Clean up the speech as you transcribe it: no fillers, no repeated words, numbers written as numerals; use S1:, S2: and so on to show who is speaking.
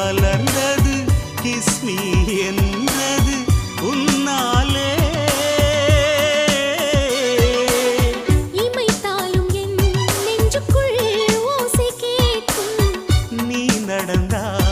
S1: மலர்ந்தது கிஸ்மி என்றது உன்னாலே
S2: இமைத்தாலும் என் நெஞ்சுக்குள் ஓசை கேட்கும்
S1: நீ நடந்தால்